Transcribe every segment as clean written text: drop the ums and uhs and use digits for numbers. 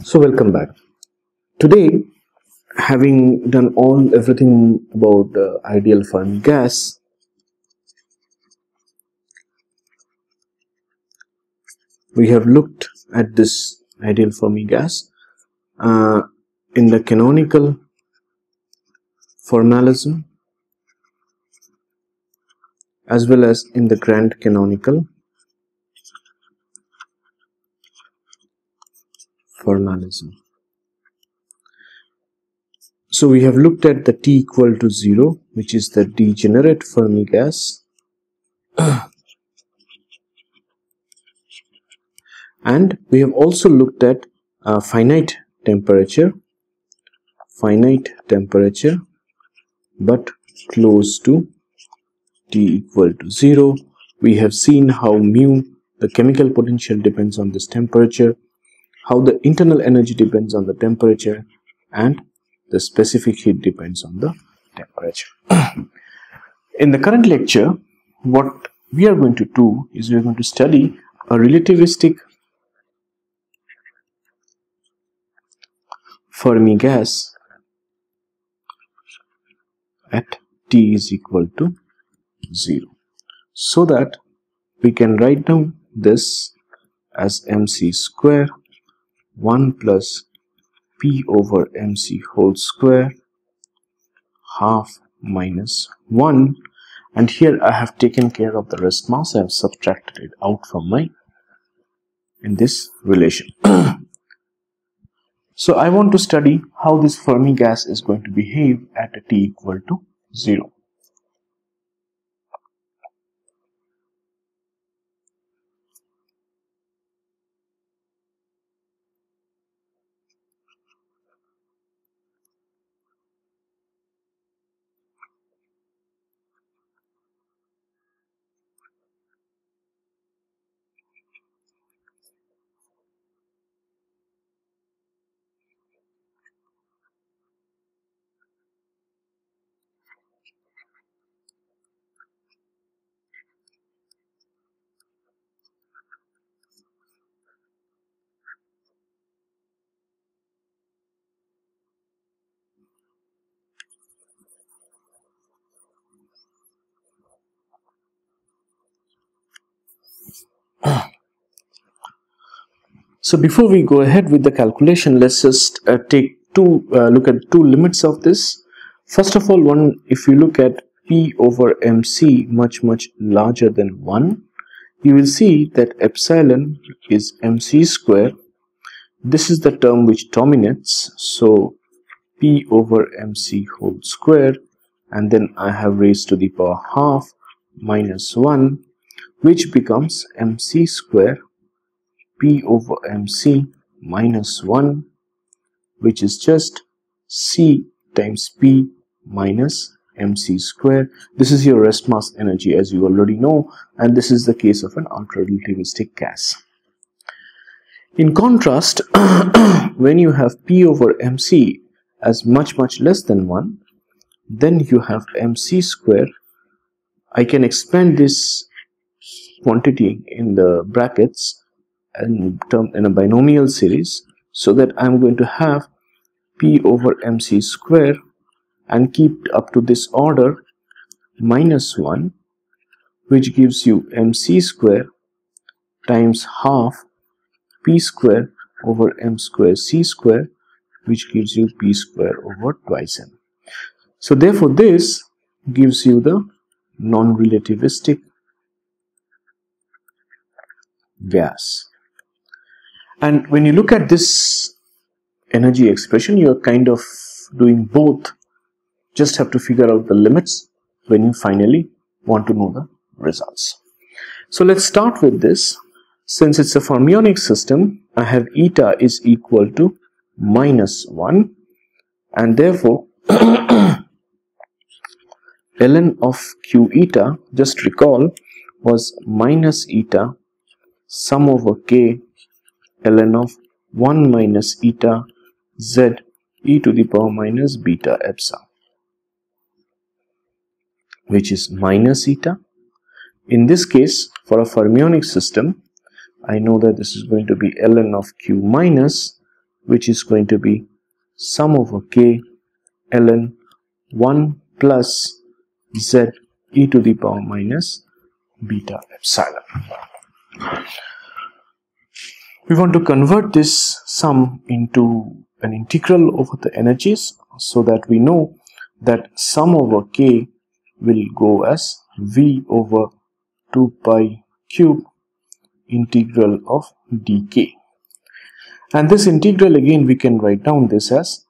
So welcome back. Today, having done everything about ideal Fermi gas, we have looked at this ideal Fermi gas in the canonical formalism as well as in the grand canonical formalism. So we have looked at the T equal to 0, which is the degenerate Fermi gas, and we have also looked at finite temperature but close to T equal to 0. We have seen how mu, the chemical potential, depends on this temperature, how the internal energy depends on the temperature, and the specific heat depends on the temperature. In the current lecture, what we are going to do is we are going to study a relativistic Fermi gas at T is equal to 0, so that we can write down this as mc square 1 plus p over mc whole square half minus 1, and here I have taken care of the rest mass. I have subtracted it out from in this relation. So I want to study how this Fermi gas is going to behave at a T equal to 0. So before we go ahead with the calculation, let's just look at two limits of this. First of all, if you look at P over MC much larger than 1, you will see that epsilon is MC square. This is the term which dominates, so P over MC whole square, and then I have raised to the power half minus 1, which becomes MC square P over MC minus 1, which is just C times P minus MC square. This is your rest mass energy, as you already know, and this is the case of an ultra-relativistic gas. In contrast, when you have P over MC as much less than 1, then you have MC square. I can expand this quantity in the brackets in a binomial series, so that I'm going to have P over MC square and keep up to this order minus 1, which gives you MC square times half P square over M square C square, which gives you P square over twice M. So therefore this gives you the non-relativistic gas. And when you look at this energy expression, you are kind of doing both. Just have to figure out the limits when you finally want to know the results. So let's start with this. Since it's a fermionic system, I have eta is equal to minus 1, and therefore ln of q eta, just recall, was minus eta sum over k ln of 1 minus eta z e to the power minus beta epsilon, which is minus eta. In this case, for a fermionic system, I know that this is going to be ln of q minus which is going to be sum over k ln 1 plus z e to the power minus beta epsilon. We want to convert this sum into an integral over the energies, so that we know that sum over k will go as v over 2 pi cube integral of dk. And this integral, again, we can write down this as,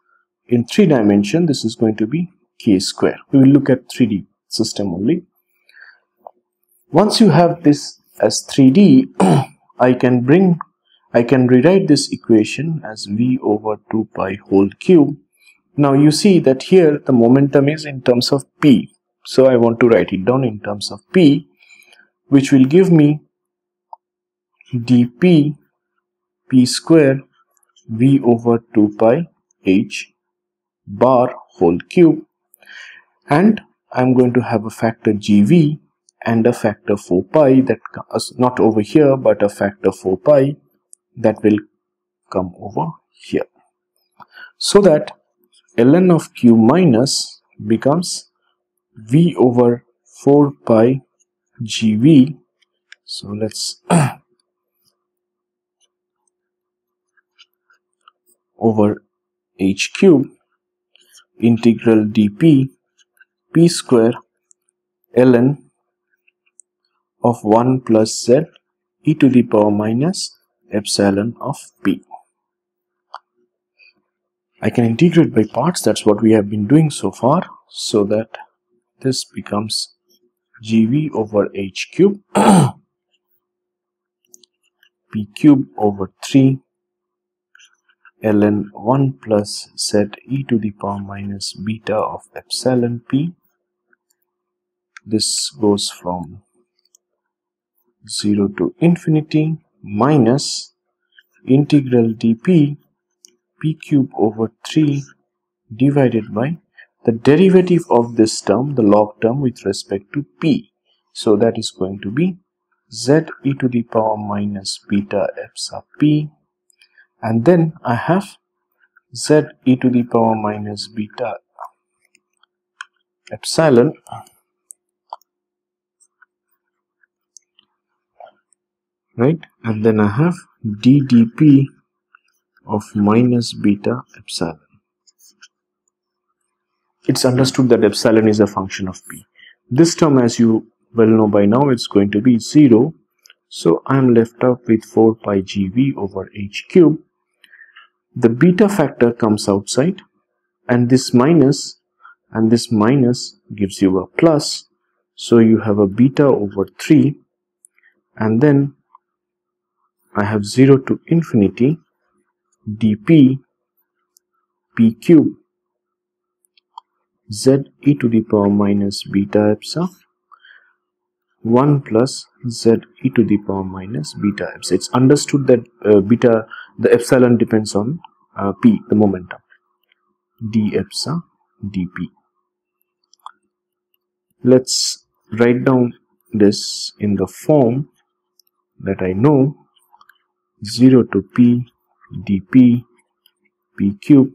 in 3 dimension, this is going to be k square. We will look at 3D system only. Once you have this as 3D, I can rewrite this equation as v over 2 pi whole cube. Now you see that here the momentum is in terms of p. So I want to write it down in terms of p, which will give me dp p square v over 2 pi h bar whole cube, and I'm going to have a factor gv and a factor 4 pi that comes not over here, but a factor 4 pi that will come over here, so that ln of q minus becomes v over 4 pi gv. So let's over h cube integral dp p square ln of 1 plus z e to the power minus epsilon of p. I can integrate by parts. That's what we have been doing so far, so that this becomes gv over h cube p cube over 3 ln 1 plus z e to the power minus beta of epsilon p. This goes from 0 to infinity minus integral dp p cube over 3 divided by the derivative of this term, the log term, with respect to p. So that is going to be z e to the power minus beta epsilon p, and then I have z e to the power minus beta epsilon right, and then I have ddp of minus beta epsilon. It's understood that epsilon is a function of p. This term, as you well know by now, it's going to be 0, so I am left out with 4 pi gv over h cube. The beta factor comes outside, and this minus gives you a plus, so you have a beta over 3, and then I have 0 to infinity dp p cube z e to the power minus beta epsilon 1 plus z e to the power minus beta epsilon. It's understood that the epsilon depends on p, the momentum, d epsilon dp. Let's write down this in the form that I know: 0 to p dp p cube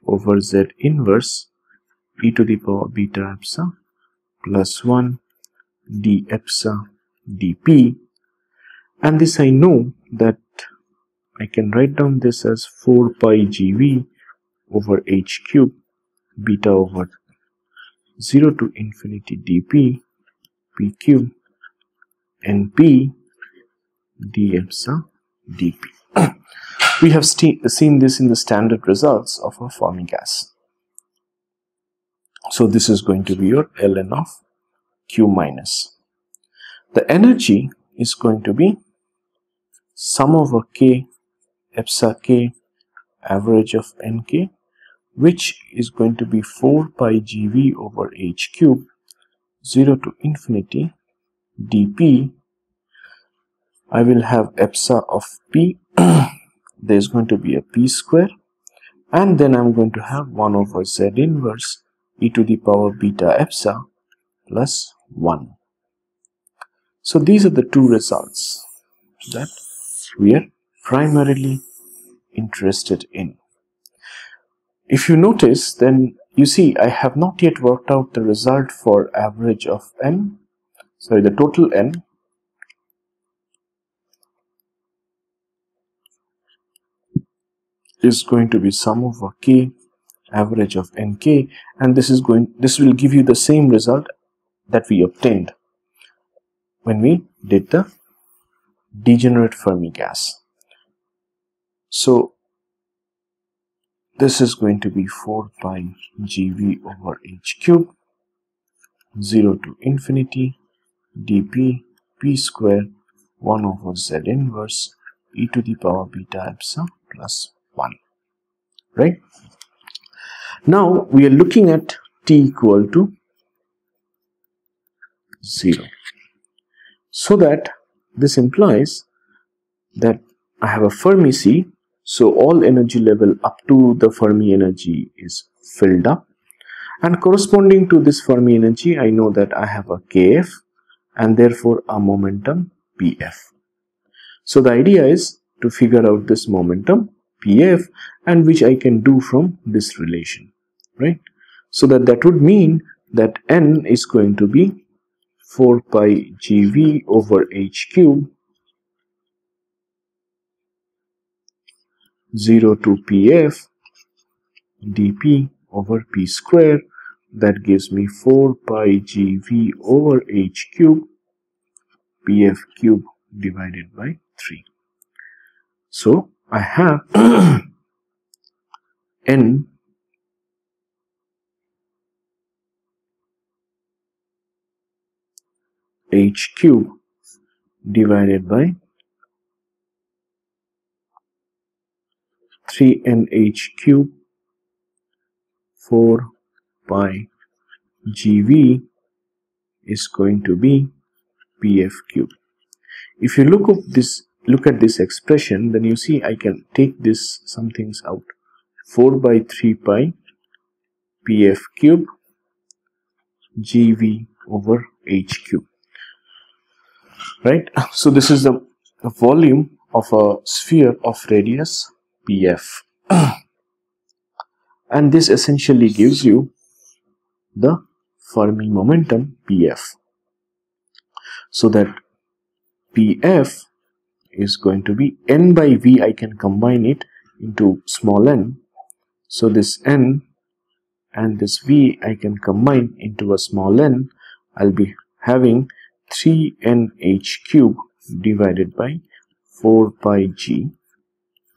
over z inverse e to the power beta epsilon plus 1 d epsilon dp, and this I know that I can write down this as 4 pi gv over h cube beta over 0 to infinity dp p cube np d epsilon dp. We have seen this in the standard results of a Fermi gas. So this is going to be your ln of q minus. The energy is going to be sum over k epsilon k average of nk, which is going to be 4 pi gv over h cube 0 to infinity dp. I will have epsilon of p. There is going to be a p square, and then I'm going to have 1 over z inverse e to the power beta epsilon plus 1. So these are the two results that we are primarily interested in. If you notice, then you see I have not yet worked out the result for average of n, sorry, the total n is going to be sum over k average of nk, and this will give you the same result that we obtained when we did the degenerate Fermi gas. So this is going to be 4 pi GV over h cube 0 to infinity dp p square 1 over z inverse e to the power beta epsilon plus 1. Right? Now we are looking at t equal to 0. So that this implies that I have a Fermi C, so all energy level up to the Fermi energy is filled up, and corresponding to this Fermi energy I know that I have a kf and therefore a momentum pf. So the idea is to figure out this momentum pf, and which I can do from this relation, right? So that would mean that n is going to be 4 pi GV over h cube 0 to pf dp over p square. That gives me 4 pi GV over h cube pf cube divided by 3. So I have n h cube divided by 3nh cube 4 pi GV is going to be pf cube. If you look at this expression, then you see I can take some things out. 4 by 3 pi pf cube GV over h cube. Right? So this is the volume of a sphere of radius pf. And this essentially gives you the Fermi momentum pf. So that pf is going to be n by v. I can combine it into small n. So this n and this v I can combine into a small n. I'll be having 3nh cube divided by 4 pi g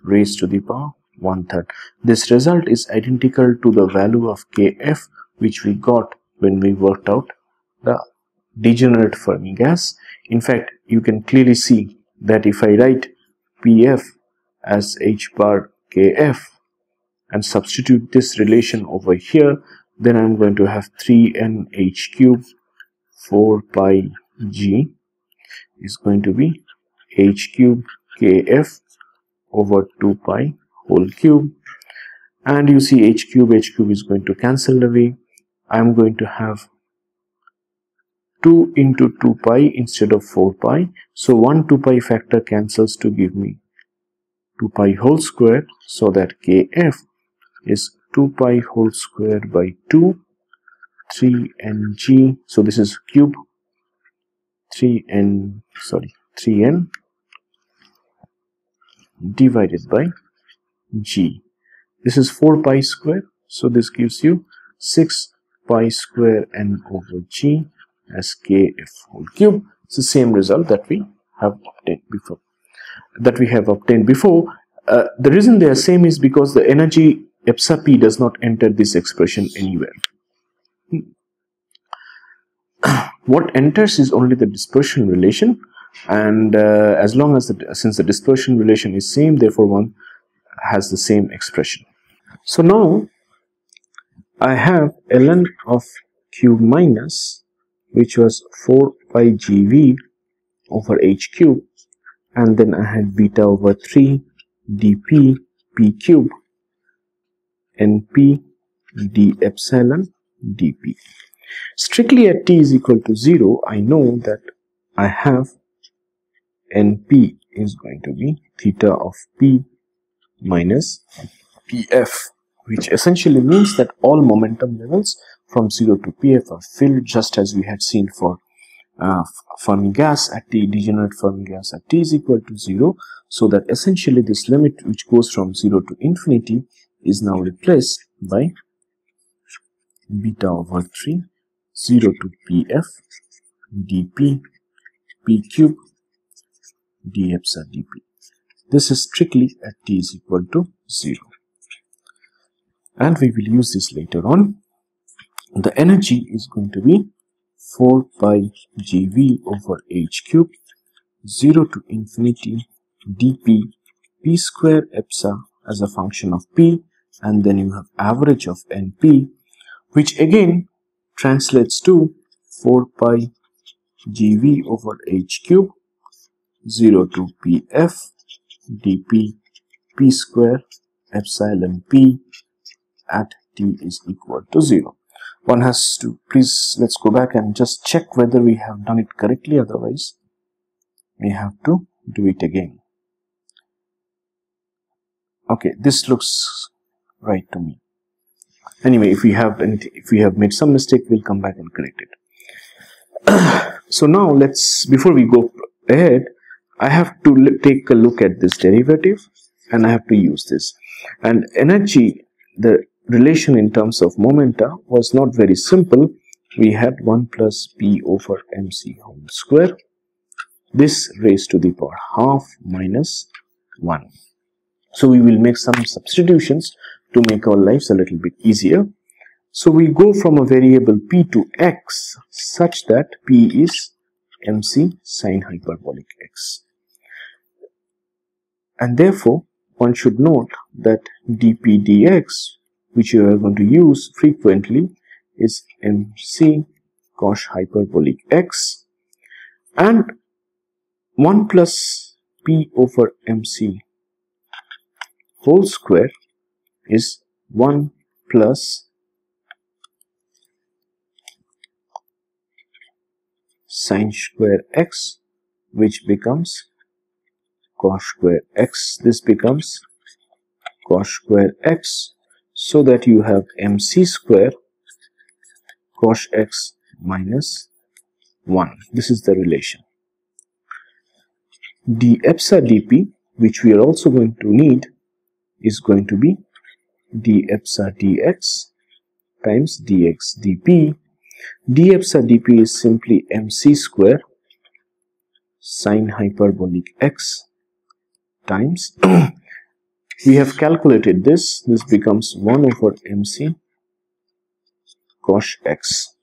raised to the power 1/3. This result is identical to the value of kf which we got when we worked out the degenerate Fermi gas. In fact, you can clearly see that if I write pf as h bar kf and substitute this relation over here, then I'm going to have 3nh cube 4 pi g is going to be h cube kf over 2 pi whole cube, and you see h cube is going to cancel away. I'm going to have 2 into 2 pi instead of 4 pi, so 1 2 pi factor cancels to give me 2 pi whole square, so that kf is 2 pi whole square by 2 3ng, so this is cube 3n divided by g. This is 4 pi square, so this gives you 6 pi square n over g as kf whole cube. It's the same result that we have obtained before. The reason they are same is because the energy epsilon p does not enter this expression anywhere. What enters is only the dispersion relation, and as long as since the dispersion relation is same, therefore one has the same expression. So now I have ln of cube minus, which was 4 pi GV over h cube, and then I had beta over 3 dp p cube np d epsilon dp. Strictly at t is equal to 0, I know that I have np is going to be theta of p minus Pf, which essentially means that all momentum levels from 0 to Pf are filled, just as we had seen for Fermi gas at T, degenerate Fermi gas at T is equal to 0, so that essentially this limit which goes from 0 to infinity is now replaced by beta over 3 0 to Pf dP P cube d epsilon dP. This is strictly at T is equal to 0, and we will use this later on. The energy is going to be 4 pi GV over H cube 0 to infinity dP P square epsilon as a function of P, and then you have average of NP, which again translates to 4 pi GV over H cube 0 to Pf dP P square epsilon P at T is equal to 0. One has to, please let's go back and just check whether we have done it correctly, otherwise we have to do it again. Okay, this looks right to me. Anyway, if we have made some mistake, we'll come back and correct it. So now before we go ahead, I have to take a look at this derivative, and I have to use this. And energy, the relation in terms of momenta was not very simple. We had 1 plus P over mc whole square, this raised to the power half minus 1. So we will make some substitutions to make our lives a little bit easier. So we go from a variable P to X such that P is mc sine hyperbolic X. And therefore, one should note that dP dx, which you are going to use frequently, is mc cos hyperbolic X, and 1 plus P over mc whole square is 1 plus sine square X, which becomes cos square X. This becomes cos square X, so that you have mc square cos X minus 1. This is the relation. D epsilon dP, which we are also going to need, is going to be d epsilon dx times dx dP. D epsilon dP is simply mc square sine hyperbolic X times we have calculated this becomes 1 over mc cos X.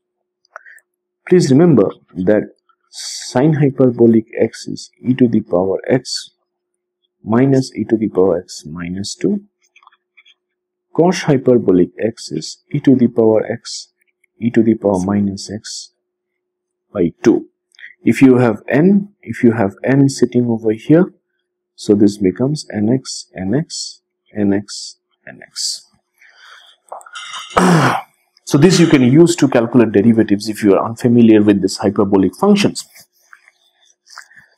Please remember that sine hyperbolic X is e to the power x minus e to the power x minus 2. Cos hyperbolic X is e to the power x e to the power minus x by 2. If you have n sitting over here, so this becomes nx, nx, nx, nx. So this you can use to calculate derivatives if you are unfamiliar with these hyperbolic functions.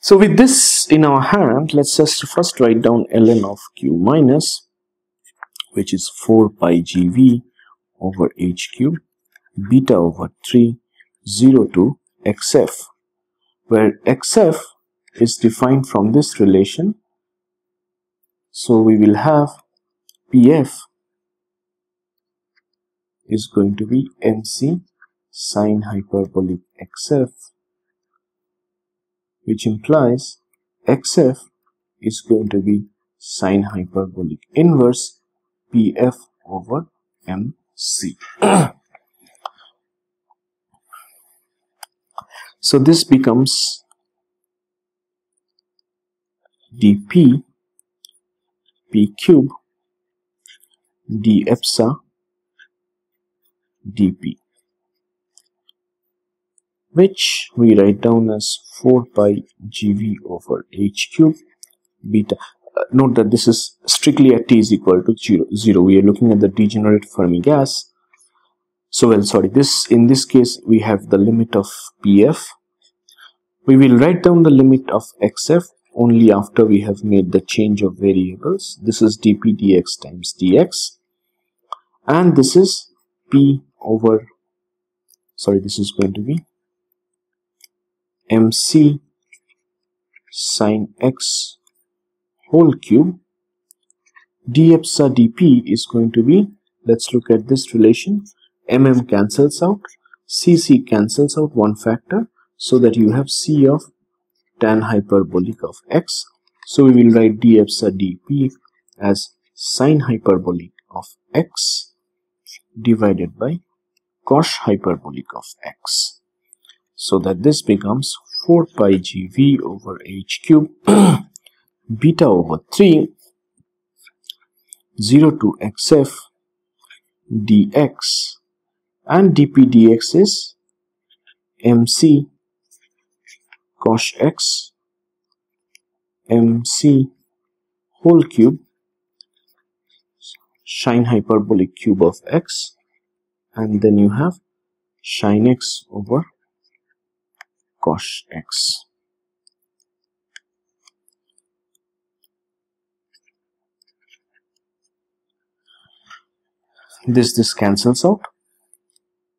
So with this in our hand, let's just first write down ln of q minus, which is 4 pi gv over h cube beta over 3 0 to xf, where xf is defined from this relation. So we will have Pf is going to be mc sine hyperbolic xf, which implies xf is going to be sine hyperbolic inverse Pf over mc. So this becomes dP P cube d epsilon dP, which we write down as 4 pi gv over h cube beta. Note that this is strictly at T is equal to 0. We are looking at the degenerate Fermi gas. So in this case we have the limit of Pf. We will write down the limit of xf only after we have made the change of variables. This is dp dx times dx, and this is p over, sorry, this is going to be mc sine x whole cube. D epsilon dp is going to be, let's look at this relation, cancels out, cc cancels out one factor, so that you have c of tan hyperbolic of x. So we will write d epsilon dp as sine hyperbolic of x divided by cos hyperbolic of x, so that this becomes 4 pi gv over h cube beta over 3 0 to xf dx, and dp dx is mc cos x mc whole cube sine hyperbolic cube of x, and then you have sin x over cos x. This cancels out.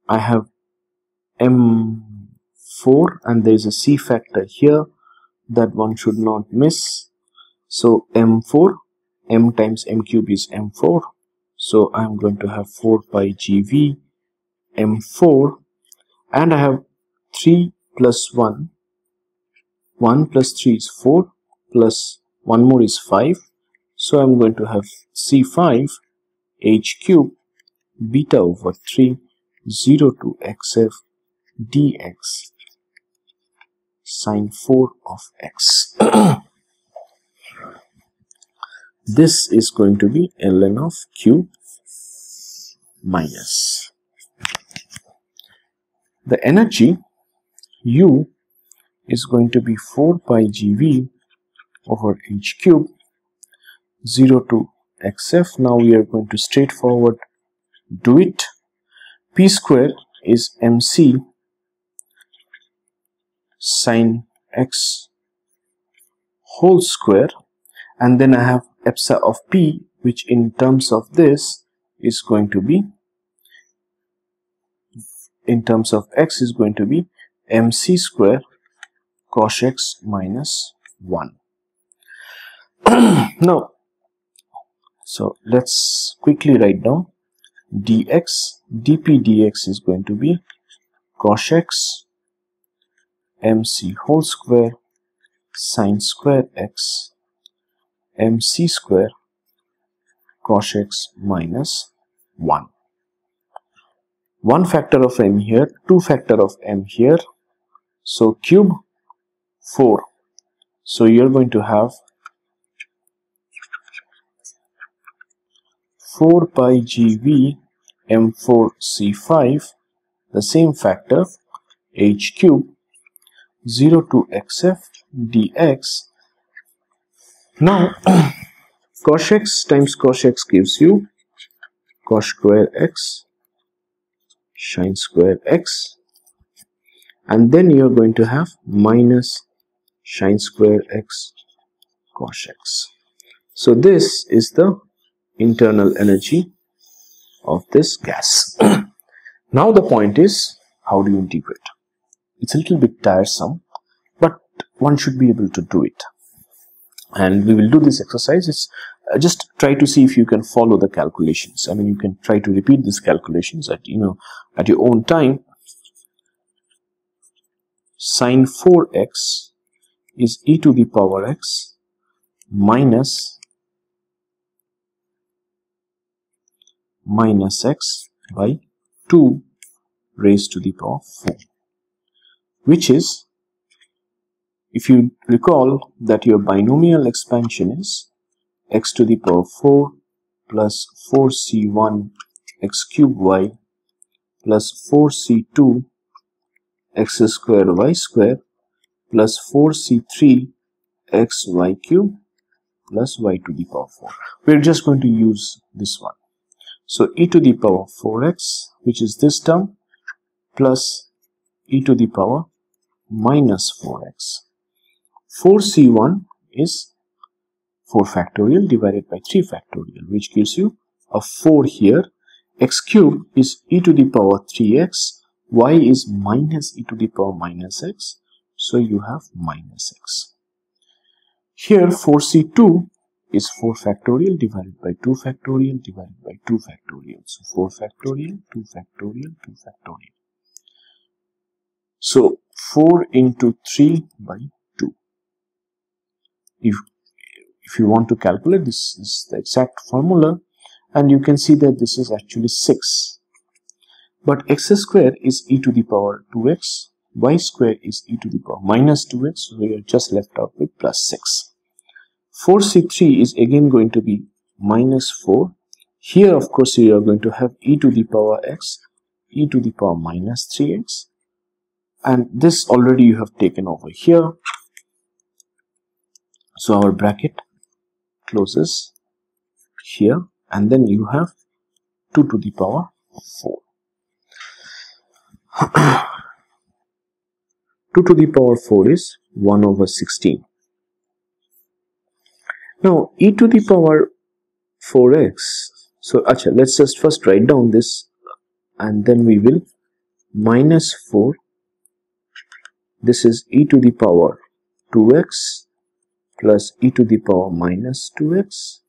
I have m4 and there is a c factor here that one should not miss. So m4, m times m cube is m4. So I am going to have 4 pi gv m4, and I have 3 plus 1. 1 plus 3 is 4, plus 1 more is 5. So I am going to have c5 h cube beta over 3 0 to xf dx sine 4 of x. This is going to be ln of q minus the energy U is going to be 4 pi gv over h cube 0 to xf. Now we are going to straightforward do it. P square is mc sine x whole square, and then I have epsilon of p, which in terms of this is going to be, in terms of x is going to be mc square cos x minus 1. Now, so let's quickly write down dx, dp dx is going to be cos x mc whole square sine square x mc square cos x minus 1. 1 factor of m here, 2 factor of m here, so cube 4. So you're going to have 4 pi gv m4 c5, the same factor, h cube 0 to xf dx. Now cos x times cos x gives you cos square x sin square x, and then you are going to have minus sin square x cos x. So this is the internal energy of this gas. Now the point is, how do you integrate? It's a little bit tiresome, but one should be able to do it. And we will do this exercise. It's just try to see if you can follow the calculations. I mean, you can try to repeat these calculations at at your own time. Sin 4x is e to the power x minus x by 2 raised to the power 4, which is, if you recall that your binomial expansion is x to the power 4 plus 4c1 x cube y plus 4c2 x square y square plus 4c3 x y cube plus y to the power 4. We're just going to use this one. So e to the power 4x, which is this term, plus e to the power minus 4x. 4c1 is 4 factorial divided by 3 factorial, which gives you a 4 here. X cubed is e to the power 3x, y is minus e to the power minus x, so you have minus x. Here 4c2 is 4 factorial divided by 2 factorial divided by 2 factorial. So 4 factorial, 2 factorial, 2 factorial. So 4 into 3 by 2. If you want to calculate, this is the exact formula, and you can see that this is actually 6. But x square is e to the power 2x, y square is e to the power minus 2x, so we are just left out with plus 6. 4c3 is again going to be minus 4. Here, of course, you are going to have e to the power x, e to the power minus 3x, and this already you have taken over here. So our bracket closes here, and then you have 2 to the power 4. 2 to the power 4 is 1 over 16. Now e to the power 4x, so let's just first write down this, and then we will minus 4. This is e to the power 2x plus e to the power minus 2x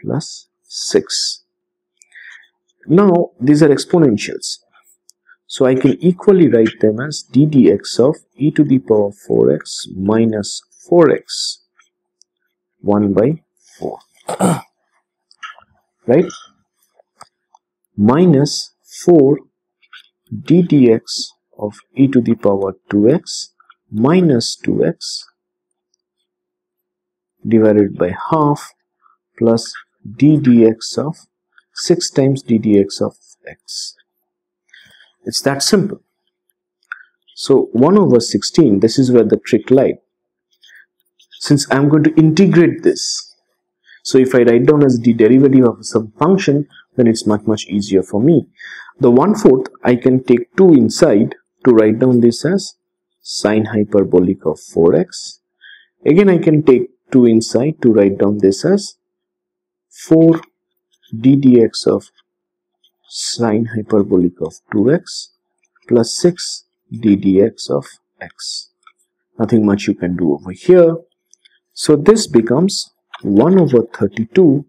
plus 6. Now these are exponentials, so I can equally write them as d dx of e to the power 4x minus 4x 1 by 4, right? Minus 4 d dx of e to the power 2x minus 2x divided by half plus d dx of 6 times d dx of x. It's that simple. So 1 over 16, this is where the trick lies. Since I'm going to integrate this, so if I write down as the derivative of some function, then it's much easier for me. The 1/4 I can take 2 inside to write down this as sine hyperbolic of 4x. Again I can take 2 inside to write down this as 4 d dx of sine hyperbolic of 2x plus 6 d dx of x. Nothing much you can do over here. So this becomes 1 over 32.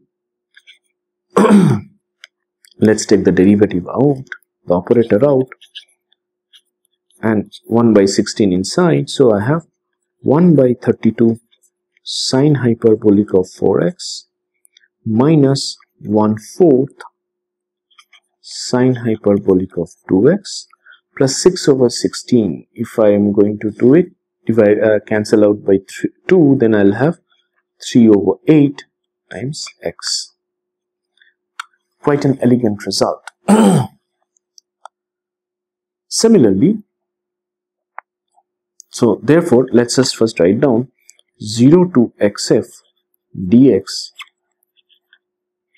Let's take the derivative out, the operator out, and 1 by 16 inside. So I have 1 by 32 sine hyperbolic of 4x minus 1/4 sine hyperbolic of 2x plus 6 over 16. If I am going to do it, cancel out by 2, then I'll have 3 over 8 times x. Quite an elegant result. Similarly, so therefore, let's just first write down 0 to xf dx.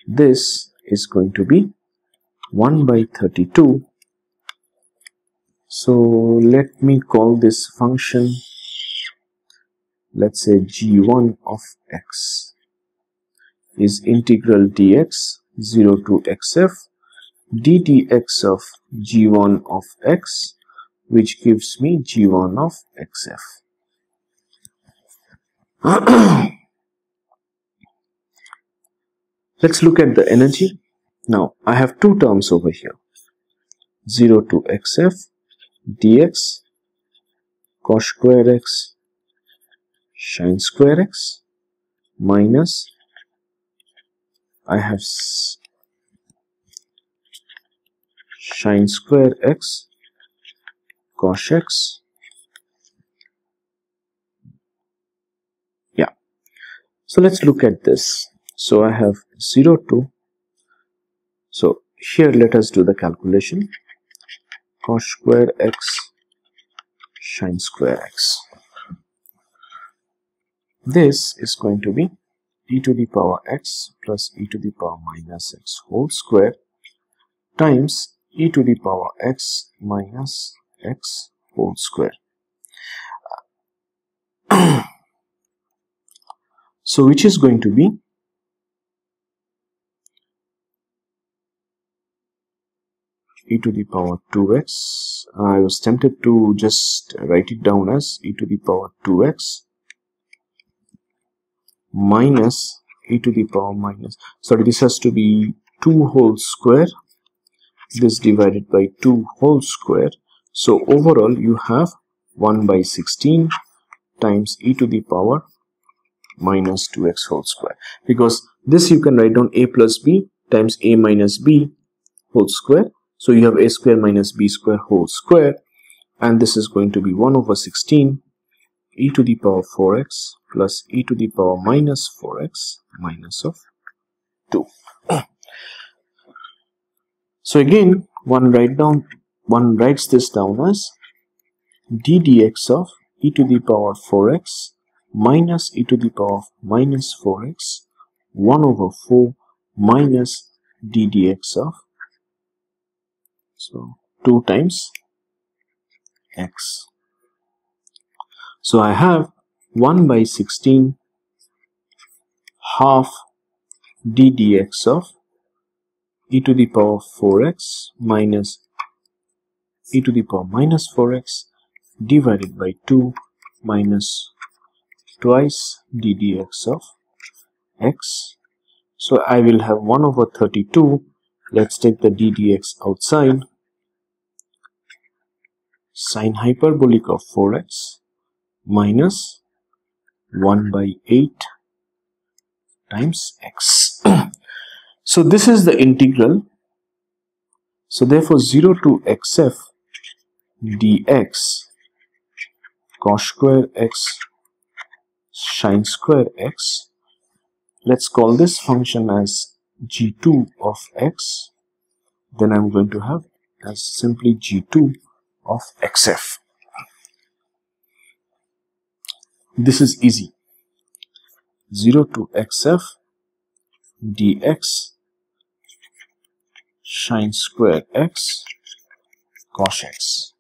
This is going to be 1 by 32. So let me call this function, let's say g1 of x is integral dx 0 to xf d dx of g1 of x, which gives me g1 of xf. Let's look at the energy. Now I have two terms over here, 0 to xf dx cos square x sin square x minus I have sin square x cos x. Yeah, so let's look at this. So I have 0 to, so here let us do the calculation, cos square x sin square x. This is going to be e to the power x plus e to the power minus x whole square times e to the power x minus x whole square. So which is going to be e to the power 2x. I was tempted to just write it down as e to the power 2x minus e to the power minus, sorry, this has to be 2 whole square, this divided by 2 whole square. So overall you have 1 by 16 times e to the power minus 2x whole square, because this you can write down a plus b times a minus b whole square. So you have a square minus b square whole square, and this is going to be 1 over 16 e to the power 4x plus e to the power minus 4x minus of 2. So again one writes this down as d dx of e to the power 4x minus e to the power minus 4x 1 over 4 minus d dx of, so 2 times x. So I have 1 by 16 half d dx of e to the power 4x minus e to the power minus 4x divided by 2 minus twice d dx of x. So I will have 1 over 32. Let's take the d dx outside. Sine hyperbolic of 4x minus 1 by 8 times x. So this is the integral. So therefore 0 to xf dx cos square x sine square x. Let's call this function as g2 of x. Then I'm going to have as simply g2 of xf. This is easy. 0 to xf dx sine square x cos x.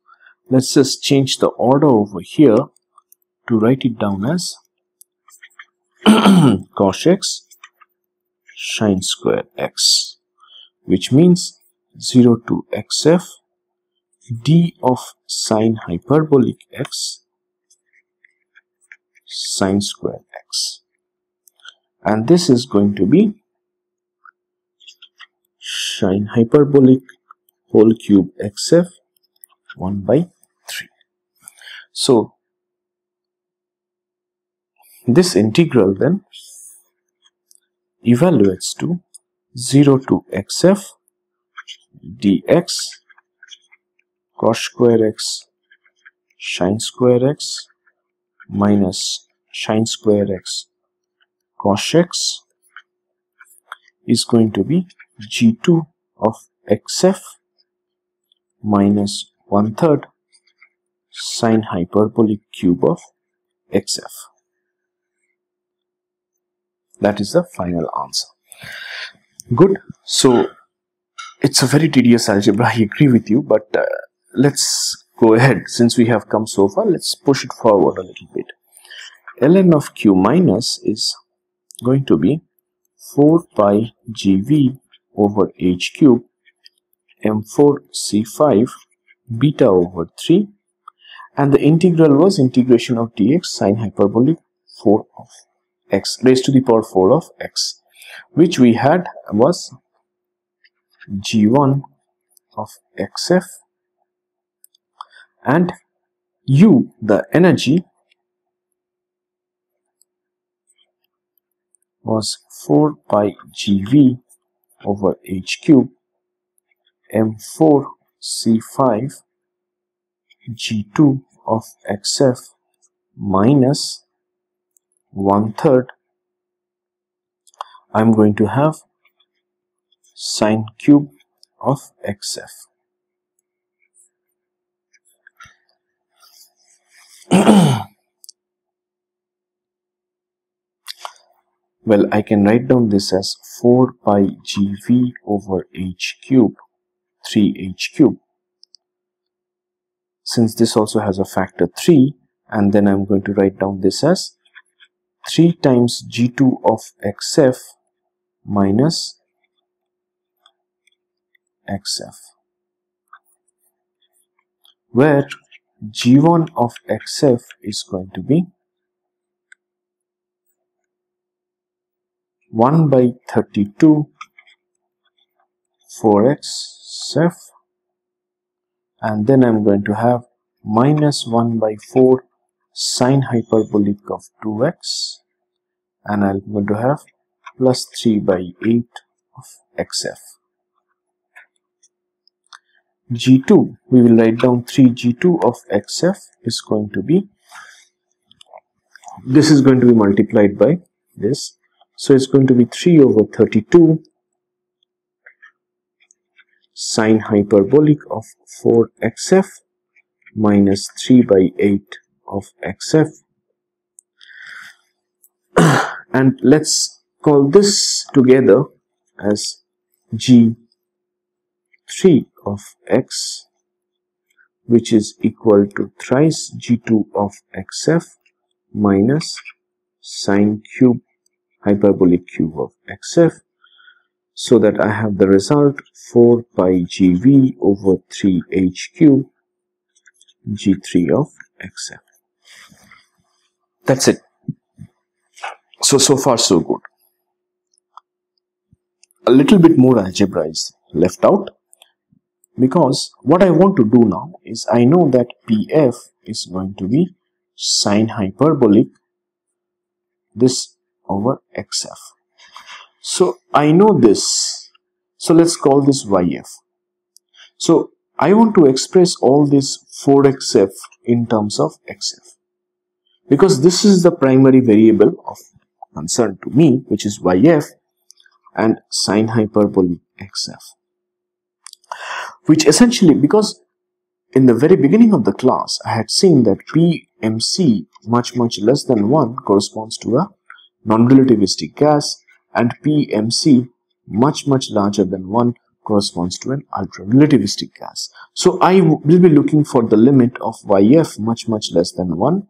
Let's just change the order over here to write it down as cos x sine square x, which means 0 to xf d of sine hyperbolic x sine square x, and this is going to be sine hyperbolic whole cube xf 1 by 3. So this integral then evaluates to 0 to xf dx cos square x sine square x minus sine square x cos x is going to be g2 of xf minus 1/3 sine hyperbolic cube of xf. That is the final answer. Good. So it's a very tedious algebra, I agree with you, but let's go ahead. Since we have come so far, let's push it forward a little bit. ln of q minus is going to be 4 pi gv over h cube m4 c5 beta over 3, and the integral was integration of dx sine hyperbolic 4 of x raised to the power 4 of x, which we had was g1 of xf, and u, the energy, was 4 pi gv over h cube m4 c5 g2 of xf minus 1/3. I'm going to have sine cube of xf. Well, I can write down this as 4 pi gv over h cube 3h cube, since this also has a factor 3, and then I'm going to write down this as 3 times G2 of XF minus XF, where G1 of XF is going to be 1 by 32 4XF, and then I'm going to have minus 1 by 4 sine hyperbolic of 2x, and I'm going to have plus 3 by 8 of XF. G2, we will write down 3G2 of XF is going to be, this is going to be multiplied by this, so it's going to be 3 over 32 sine hyperbolic of 4XF minus 3 by 8 of XF, and let's call this together as G3 of X, which is equal to thrice G2 of XF minus sine cube hyperbolic cube of XF, so that I have the result 4 pi GV over 3H cube G3 of XF. That's it. So far so good. A little bit more algebra is left out, because what I want to do now is I know that PF is going to be sine hyperbolic this over XF. So I know this. So let's call this YF. So I want to express all this 4XF in terms of XF, because this is the primary variable of concern to me, which is YF and sine hyperbolic XF, which essentially, because in the very beginning of the class I had seen that PMC much less than 1 corresponds to a non-relativistic gas, and PMC much larger than 1 corresponds to an ultra-relativistic gas. So I will be looking for the limit of YF much less than 1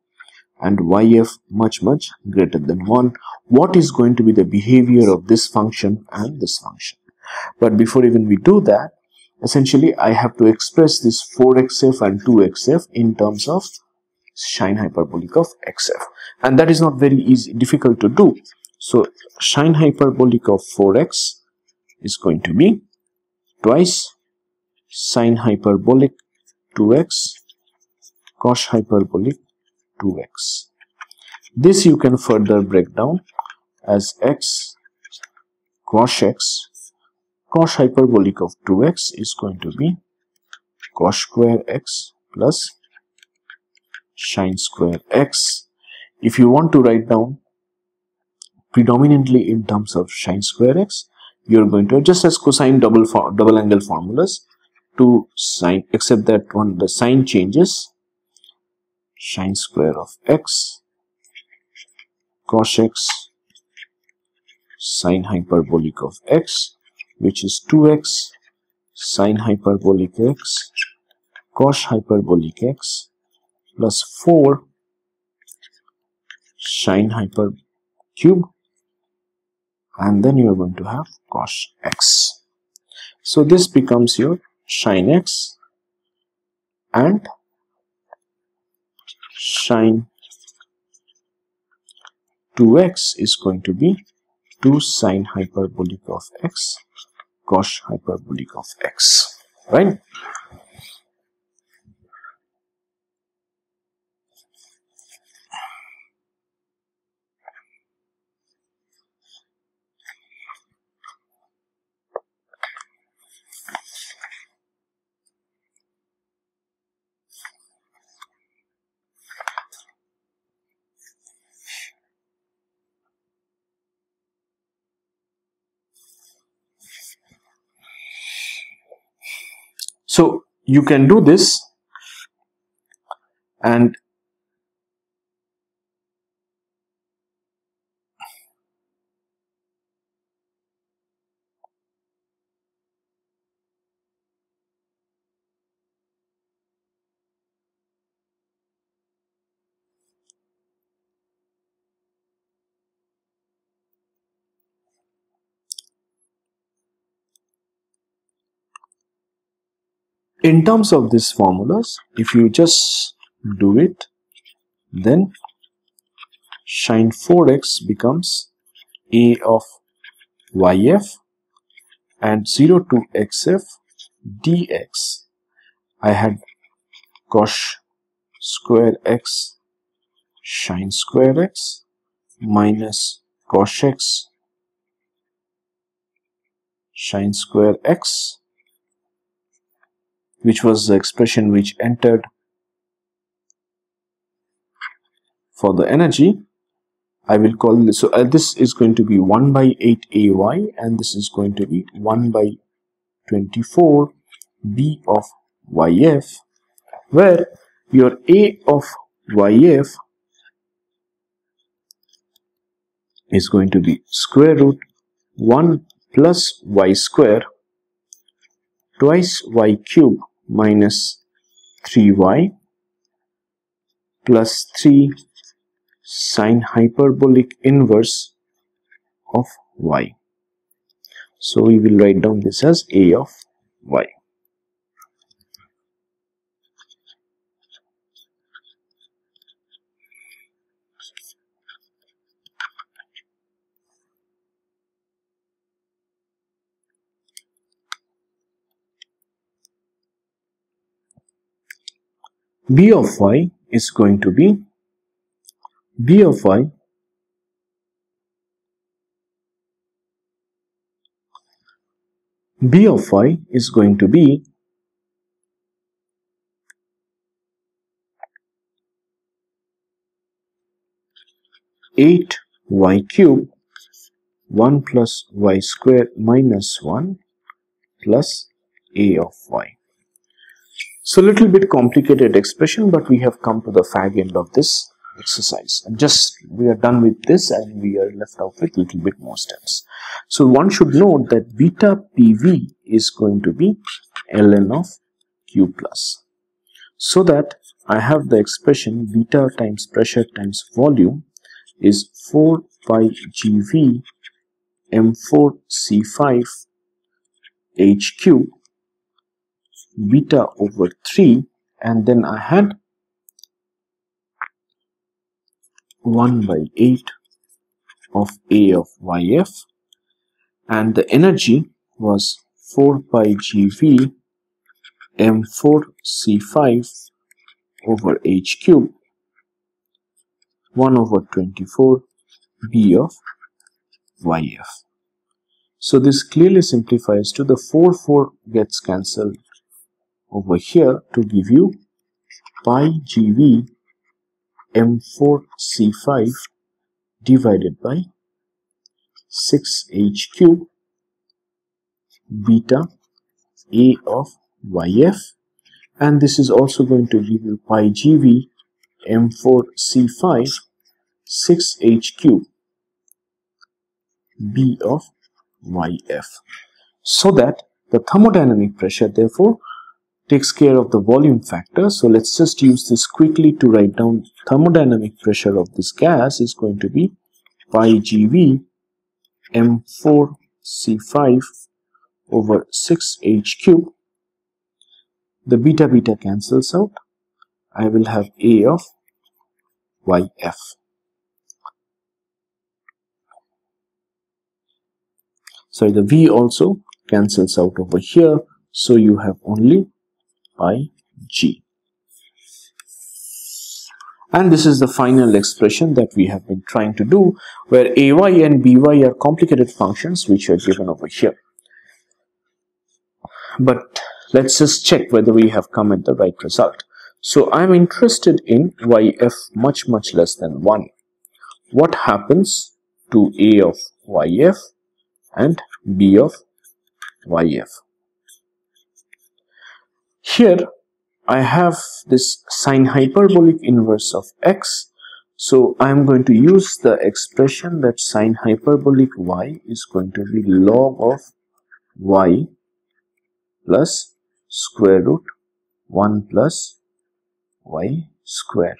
and YF much greater than 1. What is going to be the behavior of this function and this function? But before even we do that, essentially I have to express this 4XF and 2XF in terms of sine hyperbolic of XF, and that is not very difficult to do. So sine hyperbolic of 4x is going to be twice sine hyperbolic 2x cos hyperbolic 2x. This you can further break down as x cos x. Cos hyperbolic of 2x is going to be cos square x plus sine square x. If you want to write down predominantly in terms of sine square x, you are going to just as cosine double angle formulas to sine, except that one the sign changes. Sine square of x cos x sine hyperbolic of x, which is 2x sine hyperbolic x cos hyperbolic x plus 4 sine hyper cube, and then you are going to have cos x. So this becomes your sine x, and sine 2x is going to be 2 sine hyperbolic of x cos hyperbolic of x, right? So you can do this, and In terms of these formulas, if you just do it, then sin 4x becomes a of yf, and 0 to xf dx. I had cos square x sin square x minus cos x sin square x, which was the expression which entered for the energy. I will call this, so this is going to be 1 by 8 ay, and this is going to be 1 by 24 b of yf, where your a of yf is going to be square root 1 plus y square twice y cube minus 3y plus 3 sine hyperbolic inverse of y. So we will write down this as a of y. B of y is going to be B of y is going to be 8y cube 1 plus y square minus 1 plus a of y. So little bit complicated expression, but we have come to the fag end of this exercise, and just we are done with this and we are left out with little bit more steps. So one should note that beta PV is going to be ln of q plus, so that I have the expression beta times pressure times volume is 4 pi GV m4 C5 H cube beta over 3, and then I had 1 by 8 of a of yf, and the energy was 4 pi GV m4 C5 over H cube 1 over 24 b of yf. So this clearly simplifies to the 4 gets cancelled over here to give you pi GV m4 C5 divided by 6H cube beta a of yf, and this is also going to give you pi GV m4 C5 6H cube b of yf, so that the thermodynamic pressure therefore takes care of the volume factor. So let's just use this quickly to write down thermodynamic pressure of this gas is going to be pi GV m4 C5 over 6H cube. The beta beta cancels out. I will have a of yf. So the v also cancels out over here, so you have only pi g. And this is the final expression that we have been trying to do, where ay and by are complicated functions which are given over here. But let's just check whether we have come at the right result. So I'm interested in yf much less than 1. What happens to a of yf and b of yf? Here I have this sine hyperbolic inverse of x, so I am going to use the expression that sine hyperbolic y is going to be log of y plus square root 1 plus y square.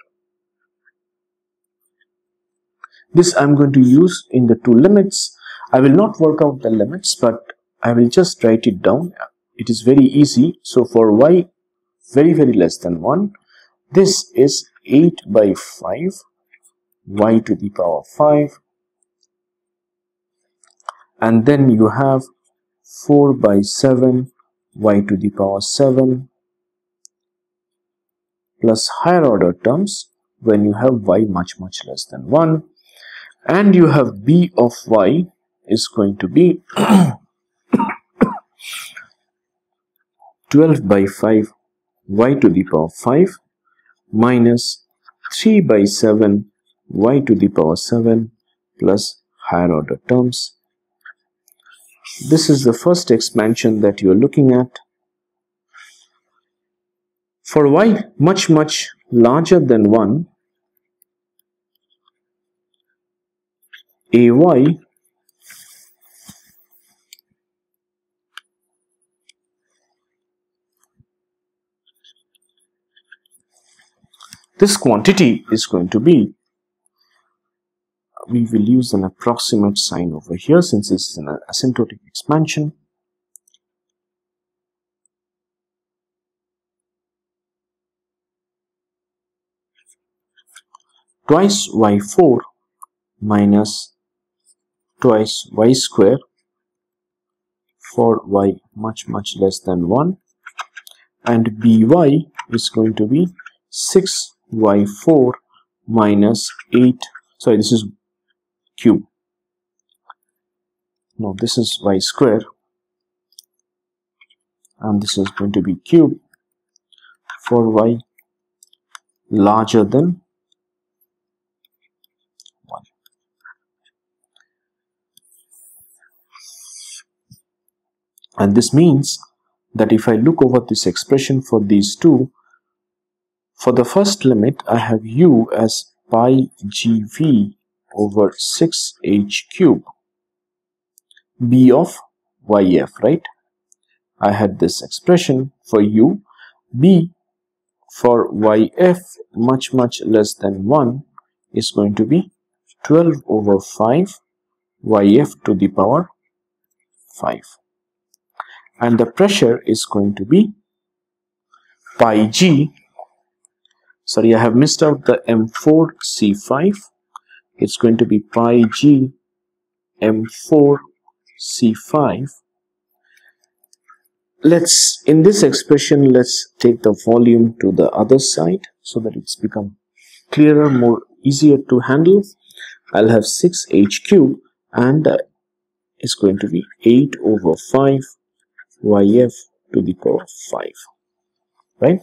This I am going to use in the two limits. I will not work out the limits, but I will just write it down it is very easy. So for y very less than 1, this is 8 by 5 y to the power 5, and then you have 4 by 7 y to the power 7 plus higher order terms when you have y much less than 1, and you have b of y is going to be 12 by 5 y to the power 5 minus 3 by 7 y to the power 7 plus higher order terms. This is the first expansion that you are looking at. For y much larger than 1, ay this quantity is going to be, we will use an approximate sign over here since this is an asymptotic expansion. Twice y4 minus twice y square for y much less than 1, and by is going to be 6y4 minus 8, sorry, this is cube, no, this is y square, and this is going to be cube for y larger than 1. And this means that if I look over this expression for these two, for the first limit I have u as pi gv over 6h cube, b of yf, right? I had this expression for u, b for yf much less than 1 is going to be 12 over 5 yf to the power 5, and the pressure is going to be pi g, sorry, I have missed out the M4C5, it's going to be pi g M4C5. In this expression, let's take the volume to the other side so that it's become clearer, more easier to handle. I'll have 6h cube, and it's going to be 8 over 5 yf to the power 5, right?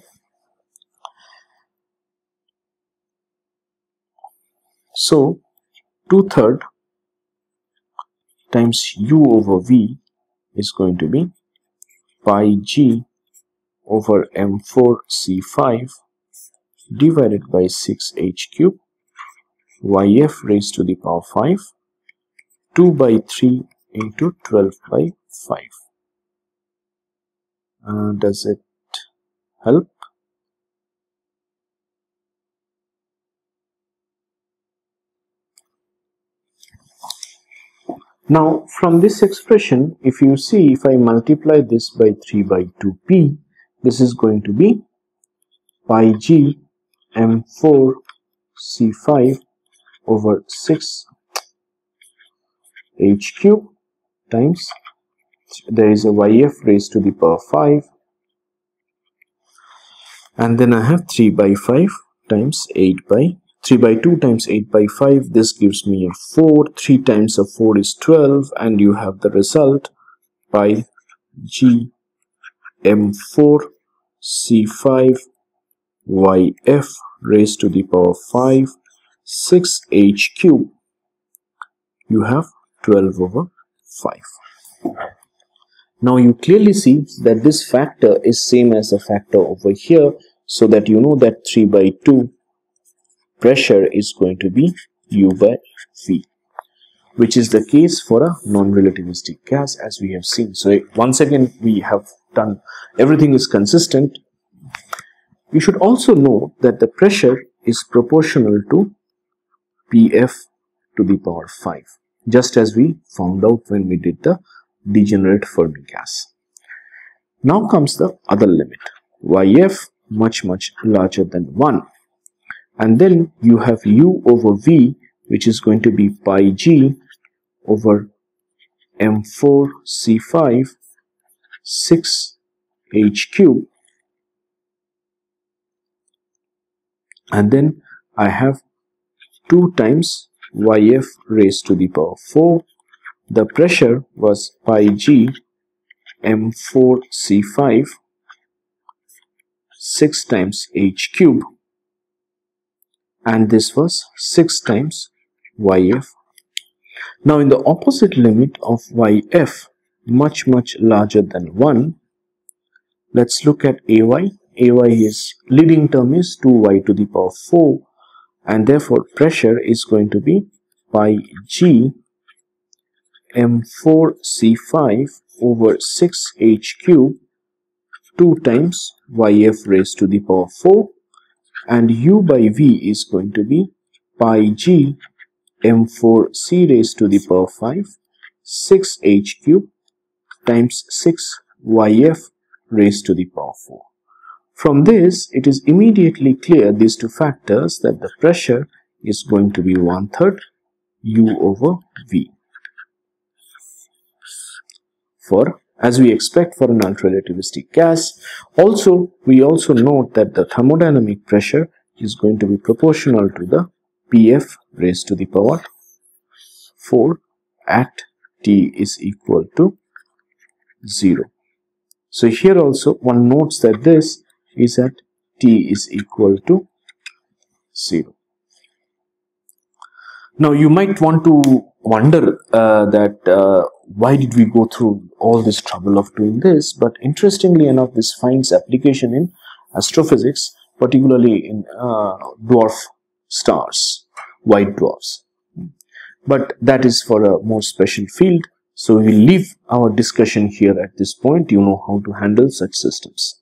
So 2/3 times u over v is going to be pi g over M4C5 divided by 6h cube yf raised to the power 5, 2 by 3 into 12 by 5. Does it help? Now from this expression, if you see, if I multiply this by 3 by 2p, this is going to be pi g M4C5 over 6h cube times, there is a yf raised to the power 5, and then I have 3 by 5 times 8 by 3 by 2 times 8 by 5. This gives me a 4. 3 times a 4 is 12, and you have the result pi g M4C5 yf raised to the power 5 6h cube. You have 12 over 5. Now you clearly see that this factor is same as the factor over here, so that you know that 3 by 2 pressure is going to be u by v, which is the case for a non-relativistic gas, as we have seen. So once again we have done, everything is consistent. You should also know that the pressure is proportional to Pf to the power 5, just as we found out when we did the degenerate Fermi gas. Now comes the other limit, YF much larger than 1. And then you have U over V, which is going to be pi G over M4C5 6H cube. And then I have 2 times YF raised to the power 4. The pressure was pi G M4C5 6 times H cube, and this was 6 times YF. Now in the opposite limit of YF much larger than 1, let's look at AY. AY is leading term is 2y to the power 4, and therefore pressure is going to be pi G M4C5 over 6H cube 2 times YF raised to the power 4, and U by V is going to be pi G M4C raised to the power 5 6H cube times 6 YF raised to the power 4. From this, it is immediately clear, these two factors, that the pressure is going to be 1/3 U over V. As we expect for an ultrarelativistic gas, we also note that the thermodynamic pressure is going to be proportional to the PF raised to the power 4 at T is equal to 0. So here also one notes that this is at T is equal to 0. Now you might want to wonder why did we go through all this trouble of doing this, but interestingly enough, this finds application in astrophysics, particularly in dwarf stars, white dwarfs. But that is for a more special field, so we will leave our discussion here at this point. You know how to handle such systems.